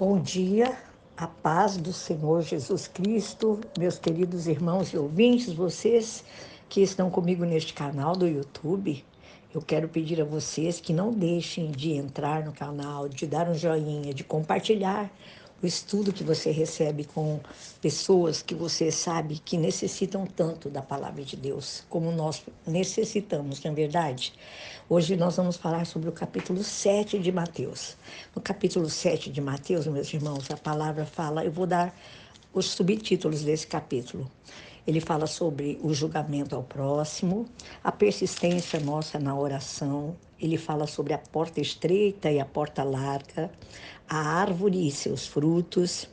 Bom dia, a paz do Senhor Jesus Cristo, meus queridos irmãos e ouvintes, vocês que estão comigo neste canal do YouTube. Eu quero pedir a vocês que não deixem de entrar no canal, de dar um joinha, de compartilhar o estudo que você recebe com pessoas que você sabe que necessitam tanto da palavra de Deus, como nós necessitamos, não é verdade? Hoje nós vamos falar sobre o capítulo 7 de Mateus. No capítulo 7 de Mateus, meus irmãos, a palavra fala, eu vou dar os subtítulos desse capítulo. Ele fala sobre o julgamento ao próximo, a persistência nossa na oração. Ele fala sobre a porta estreita e a porta larga, a árvore e seus frutos.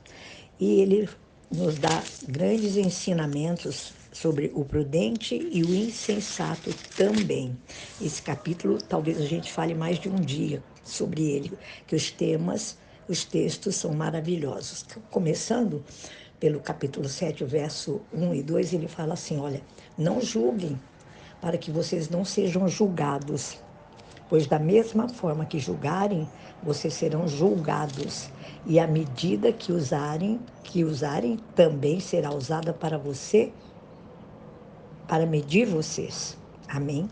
E ele nos dá grandes ensinamentos sobre o prudente e o insensato também. Esse capítulo, talvez a gente fale mais de um dia sobre ele, que os textos são maravilhosos. Começando pelo capítulo 7, o verso 1 e 2, ele fala assim, olha, não julguem para que vocês não sejam julgados, pois da mesma forma que julgarem, vocês serão julgados, e a medida que usarem também será usada para você, para medir vocês. Amém?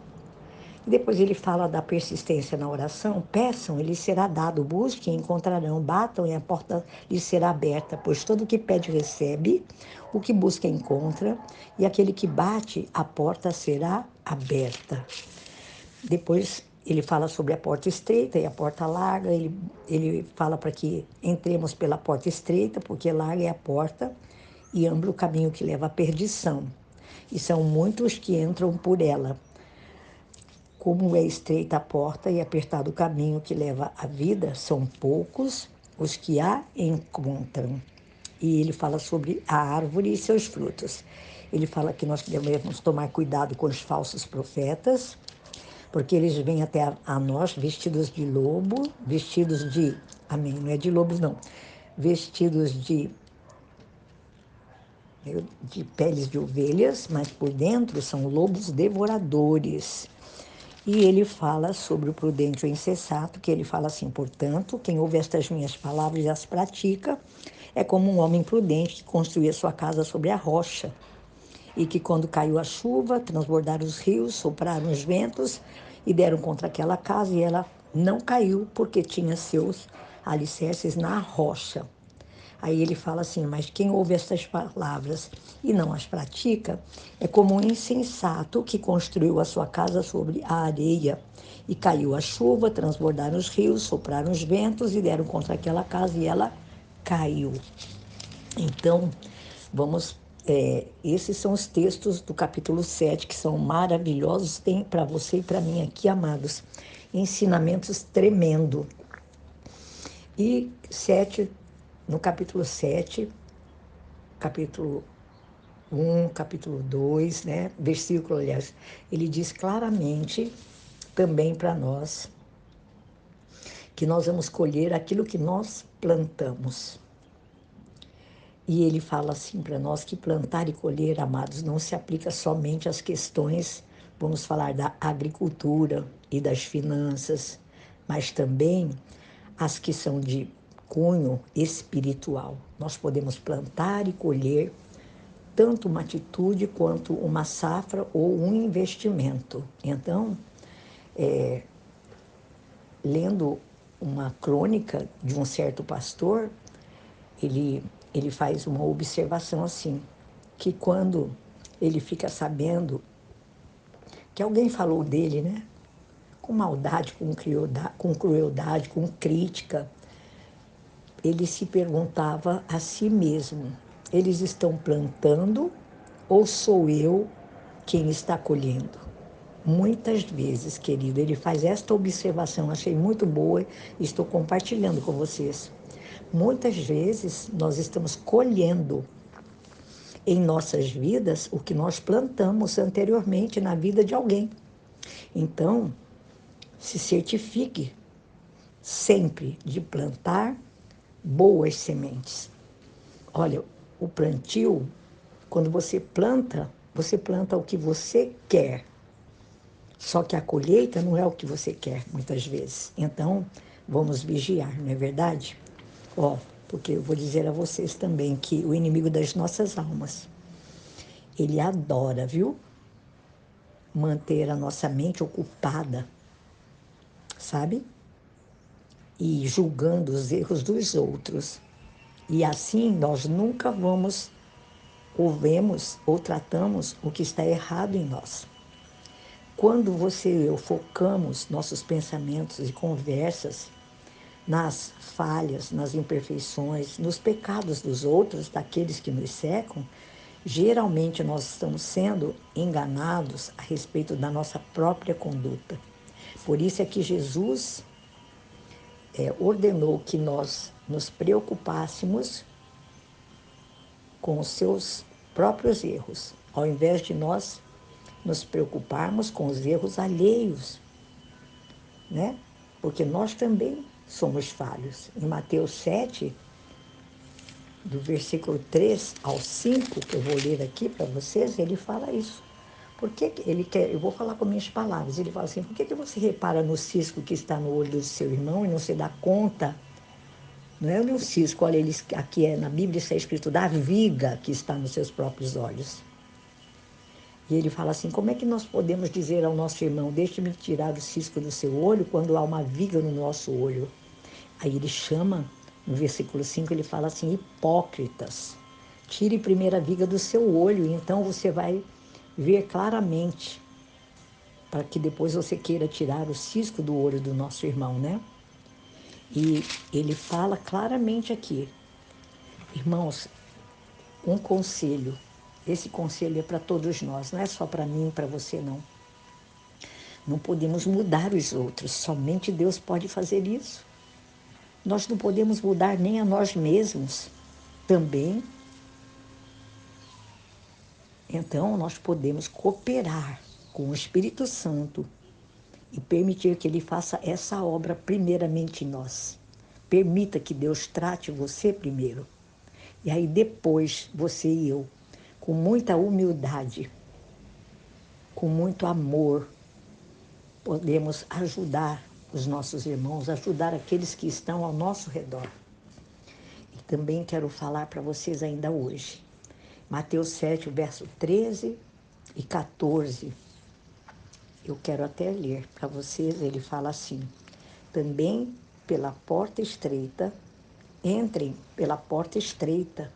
E depois ele fala da persistência na oração. Peçam, e lhes será dado. Busquem, encontrarão. Batam, e a porta lhes será aberta. Pois todo o que pede, recebe. O que busca, encontra. E aquele que bate, a porta será aberta. Depois ele fala sobre a porta estreita e a porta larga. Ele fala para que entremos pela porta estreita, porque larga é a porta e amplo o caminho que leva à perdição. E são muitos que entram por ela. Como é estreita a porta e apertado o caminho que leva à vida, são poucos os que a encontram. E ele fala sobre a árvore e seus frutos. Ele fala que nós devemos tomar cuidado com os falsos profetas, porque eles vêm até a nós vestidos de lobo, vestidos de, amém, não é de lobos não, vestidos de peles de ovelhas, mas por dentro são lobos devoradores. E ele fala sobre o prudente e o insensato, que ele fala assim, portanto, quem ouve estas minhas palavras e as pratica, é como um homem prudente que construía sua casa sobre a rocha, e que quando caiu a chuva, transbordaram os rios, sopraram os ventos e deram contra aquela casa, e ela não caiu porque tinha seus alicerces na rocha. Aí ele fala assim, mas quem ouve estas palavras e não as pratica, é como um insensato que construiu a sua casa sobre a areia. E caiu a chuva, transbordaram os rios, sopraram os ventos e deram contra aquela casa e ela caiu. Então, esses são os textos do capítulo 7 que são maravilhosos, tem para você e para mim aqui, amados, ensinamentos tremendo. E 7, no capítulo 7, capítulo 1, capítulo 2, né, versículo, aliás, ele diz claramente também para nós que nós vamos colher aquilo que nós plantamos. E ele fala assim para nós que plantar e colher, amados, não se aplica somente às questões, vamos falar da agricultura e das finanças, mas também às que são de cunho espiritual. Nós podemos plantar e colher tanto uma atitude quanto uma safra ou um investimento. Então, lendo uma crônica de um certo pastor, ele, ele faz uma observação assim, que quando ele fica sabendo que alguém falou dele, né, com maldade, com crueldade, com crítica, ele se perguntava a si mesmo, eles estão plantando ou sou eu quem está colhendo? Muitas vezes, querido, ele faz esta observação, achei muito boa e estou compartilhando com vocês. Muitas vezes nós estamos colhendo em nossas vidas o que nós plantamos anteriormente na vida de alguém. Então, se certifique sempre de plantar boas sementes. Olha, o plantio, quando você planta o que você quer. Só que a colheita não é o que você quer, muitas vezes. Então, vamos vigiar, não é verdade? Ó, porque eu vou dizer a vocês também que o inimigo das nossas almas, ele adora, viu? Manter a nossa mente ocupada, sabe? E julgando os erros dos outros. E assim nós nunca vamos ou vemos ou tratamos o que está errado em nós. Quando você e eu focamos nossos pensamentos e conversas nas falhas, nas imperfeições, nos pecados dos outros, daqueles que nos cercam, geralmente nós estamos sendo enganados a respeito da nossa própria conduta. Por isso é que Jesus ordenou que nós nos preocupássemos com os seus próprios erros, ao invés de nós nos preocuparmos com os erros alheios, né? Porque nós também somos falhos. Em Mateus 7, do versículo 3 ao 5, que eu vou ler aqui para vocês, ele fala isso. Por que ele quer, eu vou falar com minhas palavras, ele fala assim, por que você repara no cisco que está no olho do seu irmão e não se dá conta? Não é no cisco, olha, aqui na Bíblia está escrito da viga que está nos seus próprios olhos. E ele fala assim, como é que nós podemos dizer ao nosso irmão, deixe-me tirar o cisco do seu olho quando há uma viga no nosso olho? Aí ele chama, no versículo 5, ele fala assim, hipócritas, tire primeiro a viga do seu olho, e então você vai ver claramente, para que depois você queira tirar o cisco do olho do nosso irmão, né? E ele fala claramente aqui, irmãos, um conselho, esse conselho é para todos nós, não é só para mim e para você, não. Não podemos mudar os outros, somente Deus pode fazer isso. Nós não podemos mudar nem a nós mesmos também. Então, nós podemos cooperar com o Espírito Santo e permitir que Ele faça essa obra primeiramente em nós. Permita que Deus trate você primeiro. E aí depois, você e eu, com muita humildade, com muito amor, podemos ajudar os nossos irmãos, ajudar aqueles que estão ao nosso redor. E também quero falar para vocês ainda hoje. Mateus 7, verso 13 e 14. Eu quero até ler para vocês, ele fala assim, também pela porta estreita, entrem pela porta estreita,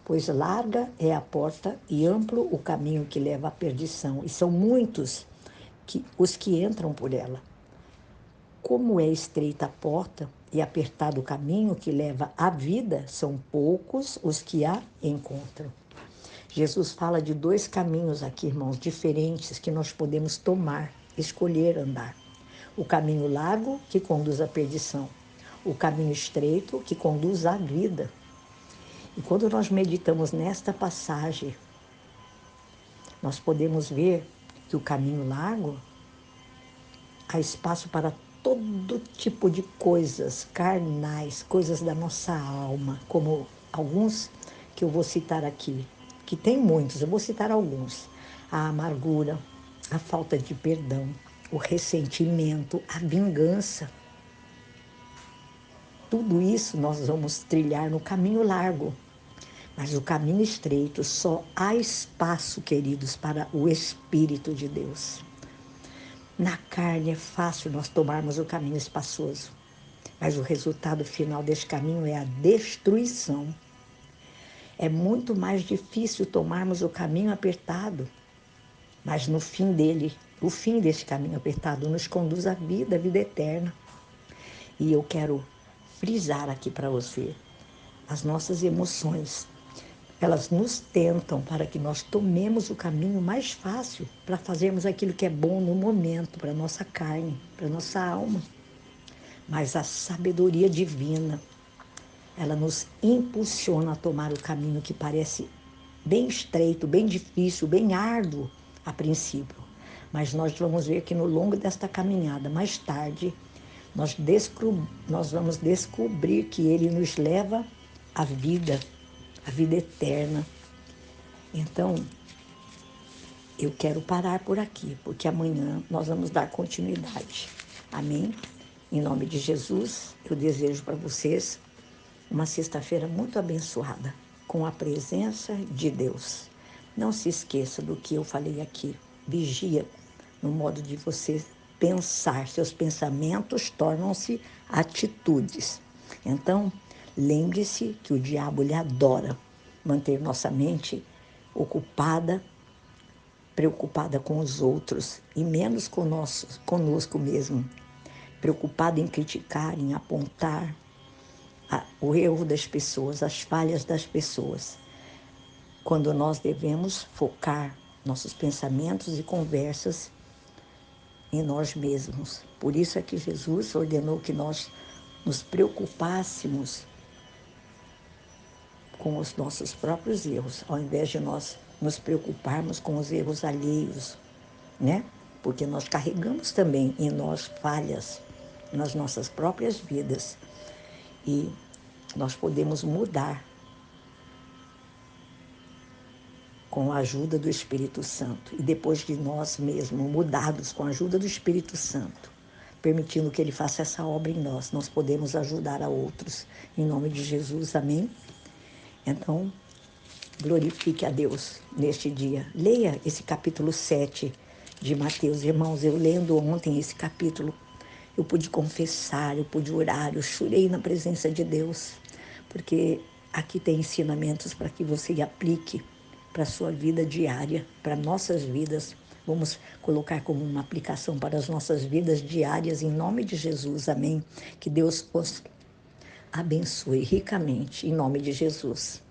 pois larga é a porta e amplo o caminho que leva à perdição, e são muitos os que entram por ela. Como é estreita a porta e apertado o caminho que leva à vida, são poucos os que a encontram. Jesus fala de dois caminhos aqui, irmãos, diferentes que nós podemos tomar, escolher andar. O caminho largo, que conduz à perdição. O caminho estreito, que conduz à vida. E quando nós meditamos nesta passagem, nós podemos ver que o caminho largo há espaço para todo tipo de coisas carnais, coisas da nossa alma, como alguns que eu vou citar aqui, que tem muitos, eu vou citar alguns. A amargura, a falta de perdão, o ressentimento, a vingança. Tudo isso nós vamos trilhar no caminho largo, mas o caminho estreito só há espaço, queridos, para o Espírito de Deus. Na carne é fácil nós tomarmos o caminho espaçoso, mas o resultado final deste caminho é a destruição. É muito mais difícil tomarmos o caminho apertado, mas no fim dele, o fim deste caminho apertado nos conduz à vida eterna. E eu quero frisar aqui para você, as nossas emoções, elas nos tentam para que nós tomemos o caminho mais fácil para fazermos aquilo que é bom no momento, para a nossa carne, para a nossa alma. Mas a sabedoria divina, ela nos impulsiona a tomar o caminho que parece bem estreito, bem difícil, bem árduo a princípio. Mas nós vamos ver que no longo desta caminhada, mais tarde, nós vamos descobrir que ele nos leva à vida eterna. Então, eu quero parar por aqui, porque amanhã nós vamos dar continuidade. Amém? Em nome de Jesus, eu desejo para vocês uma sexta-feira muito abençoada, com a presença de Deus. Não se esqueça do que eu falei aqui. Vigia no modo de você pensar. Seus pensamentos tornam-se atitudes. Então, lembre-se que o diabo lhe adora manter nossa mente ocupada, preocupada com os outros e menos conosco mesmo, preocupada em criticar, em apontar o erro das pessoas, as falhas das pessoas, quando nós devemos focar nossos pensamentos e conversas em nós mesmos. Por isso é que Jesus ordenou que nós nos preocupássemos com os nossos próprios erros, ao invés de nós nos preocuparmos com os erros alheios, né? Porque nós carregamos também em nós falhas nas nossas próprias vidas e nós podemos mudar com a ajuda do Espírito Santo e depois de nós mesmos mudados com a ajuda do Espírito Santo, permitindo que Ele faça essa obra em nós podemos ajudar a outros. Em nome de Jesus, amém? Então, glorifique a Deus neste dia. Leia esse capítulo 7 de Mateus. Irmãos, eu lendo ontem esse capítulo, eu pude confessar, eu pude orar, eu chorei na presença de Deus, porque aqui tem ensinamentos para que você aplique para a sua vida diária, para nossas vidas. Vamos colocar como uma aplicação para as nossas vidas diárias, em nome de Jesus, amém? Que Deus os abençoe ricamente, em nome de Jesus.